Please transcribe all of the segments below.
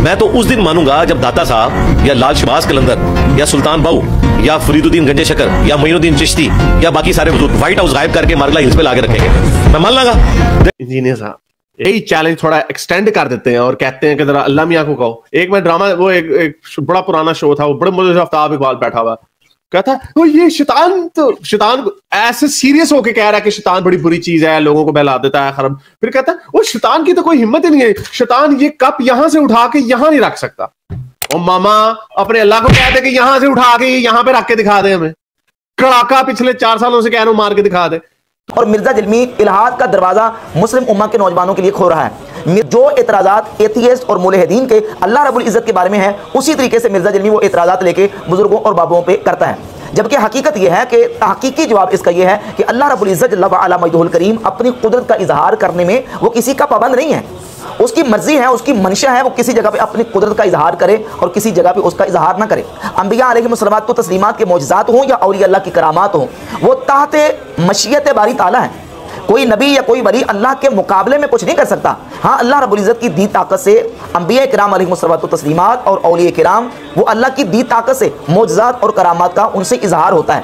मैं तो उस दिन मानूंगा जब दाता साहब या लाल शहबाज कलंदर या सुल्तान बाऊ या फरीदुद्दीन गंजे शकर या मोइनुद्दीन चिश्ती या बाकी सारे हुजूर व्हाइट हाउस गायब करके मारगला हिल्स पे लाके रखेंगे, मैं मान लागा। इंजीनियर साहब यही चैलेंज थोड़ा एक्सटेंड कर देते हैं और कहते हैं कि जरा अल्लाह मियां को कहो। एक मैं ड्रामा, वो एक बड़ा पुराना शो था, वो बड़े मजे से आफ्ताब इकबाल बैठा हुआ कहता वो ये शैतान ऐसे सीरियस होके कह रहा है कि शैतान बड़ी बुरी चीज है, लोगों को बहला देता है खरब। फिर कहता है वो शैतान की तो कोई हिम्मत ही नहीं है, शैतान ये कप यहां से उठा के यहां नहीं रख सकता। और मामा अपने अल्लाह को कहते कि यहां से उठा के यहां पे रख के दिखा दे, हमें कड़ाका पिछले 4 सालों से कह रहा हूं मार के दिखा दे। और मिर्जा जलमी इल्हाद का दरवाजा मुस्लिम उम्मा के नौजवानों के लिए खो रहा है। जो एतराज़ात एथियस्ट और मुल्हिदीन के अल्लाह रब्बुल इज़्ज़त के बारे में है, उसी तरीके से मिर्जा जलमी वो एतराज़ात लेके बुजुर्गों और बाबुओं पे करता है। जबकि हकीकत यह है कि हकीकी जवाब इसका यह है कि अल्लाह रब्बुल इज़्ज़त जल्ल व अला मजदुहुल करीम अपनी कुदरत का इजहार करने में वो किसी का पाबंद नहीं है। उसकी मर्जी है, उसकी मंशा है, वो किसी जगह पे अपनी कुदरत का इजहार करे और किसी जगह पे उसका इजहार ना करे। अंबिया अलैहिमुस्सलात तो तस्लीमात के मौजज़ात हों या औलिया अल्लाह की करामात हों, वो ताहते मशीयत बारी ताला है। कोई नबी या कोई वली अल्लाह के मुकाबले में कुछ नहीं कर सकता। हाँ, अल्लाह रब्बुल इज़्ज़त की दी ताकत से अंबिया किराम अलैहिमुस्सलात तो तस्लीमात और औलिया किराम, वो अल्लाह की दी ताकत से मौजज़ात और करामात का उनसे इजहार होता है,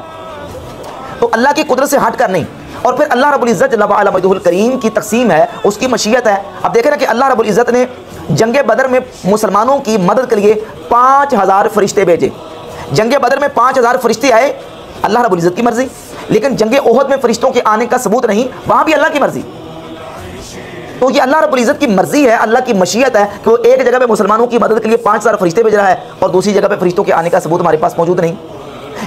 तो अल्लाह की कुदरत से हट कर नहीं। और फिर अल्लाह रब्बुल इज़्ज़त जल्ल व अला मजदुहुल करीम की तकसीम है, उसकी मशीयत है। अब देखें ना कि अल्लाह रब्बुल इज़्ज़त ने जंग बदर में मुसलमानों की मदद के लिए 5000 फरिश्ते भेजे। जंग बदर में 5000 फरिश्ते आए, अल्लाह रब्बुल इज़्ज़त की मर्जी। लेकिन जंग ओहद में फरिश्तों के आने का सबूत नहीं, वहां भी अल्लाह की मर्जी। तो ये अल्लाह रब्बुल इज़्ज़त की मर्जी है, अल्लाह की मशीयत है कि वो एक जगह पे मुसलमानों की मदद के लिए 5000 फरिश्ते भेज रहा है और दूसरी जगह पे फरिश्तों के आने का सबूत हमारे पास मौजूद नहीं।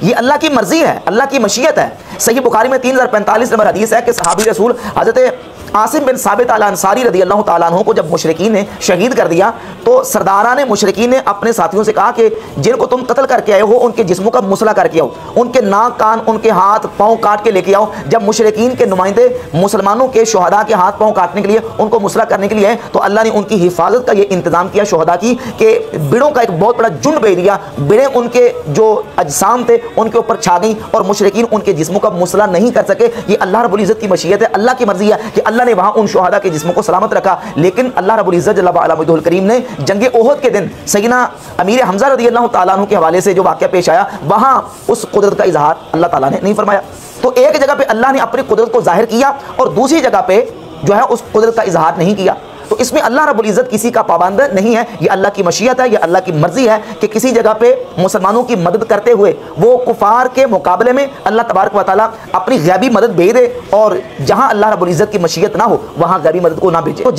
ये अल्लाह की मर्जी है, अल्लाह की मशीयत है। सही बुखारी में 3045 नंबर हदीस है कि सहाबी रसूल हज़रत आसिम बिन साबित अल अंसारी रदी अल्लाह तआला अन्हु को जब मुशरिकीन ने शहीद कर दिया, तो सरदारान मुशरिकीन ने अपने साथियों से कहा कि जिनको तुम कत्ल करके आए हो उनके जिस्मों का मुसला करके आओ, उनके नाक कान उनके हाथ पाँव काट के लेके आओ। जब मुशरिकीन के नुमाइंदे मुसलमानों के शोहदा के हाथ पाँव काटने के लिए, उनको मुसला करने के लिए आए, तो अल्लाह ने उनकी हिफाजत का ये इंतजाम किया शोहदा की, कि बिड़ों का एक बहुत बड़ा झुंड भेज दिया। बिड़ें उनके जो अजसाम थे उनके ऊपर छा गई और मुशरिकीन उनके जिस्मों का मुसला नहीं कर सके। ये अल्लाह रब्बुल इज़्ज़त की मशीयत है, अल्लाह की मर्जी है कि अल्लाह ने वहां उन शोहदा के जिस्मों को सलामत रखा। लेकिन अल्लाह रब्बुल इज़्ज़त जल्ल व अला मजदुहुल करीम ने जंग ओहद के दिन सैयदना अमीर हमजा रज़ी अल्लाह तआला अन्हु के हवाले से जो वाक़या पेश आया, वहां उस कुदरत का इजहार अल्लाह ताला ने नहीं फरमाया। तो एक जगह पे अल्लाह ने अपनी कुदरत को जाहिर किया और दूसरी जगह पे जो है उस कुदरत का इजहार नहीं किया। तो इसमें अल्लाह रब्बुल इज़्ज़त किसी का पाबंद नहीं है, ये अल्लाह की मशीयत है, ये अल्लाह की मर्जी है कि किसी जगह पे मुसलमानों की मदद करते हुए वो कुफार के मुकाबले में अल्लाह तबारक व तआला अपनी गैबी मदद भेज दे, और जहां अल्लाह रब्बुल इज़्ज़त की मशीयत ना हो वहां गैबी मदद को ना भेजे। तो